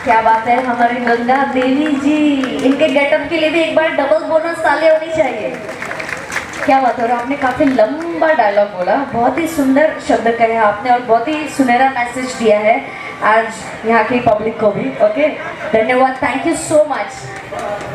क्या बात है हमारी गंगा देवी जी, इनके गेटअप के लिए भी एक बार डबल बोनस ताली होनी चाहिए। क्या बात है, और आपने काफी लंबा डायलॉग बोला, बहुत ही सुंदर शब्द कहे आपने और बहुत ही सुनहरा मैसेज दिया है आज यहाँ की पब्लिक को भी। ओके, धन्यवाद, थैंक यू सो मच।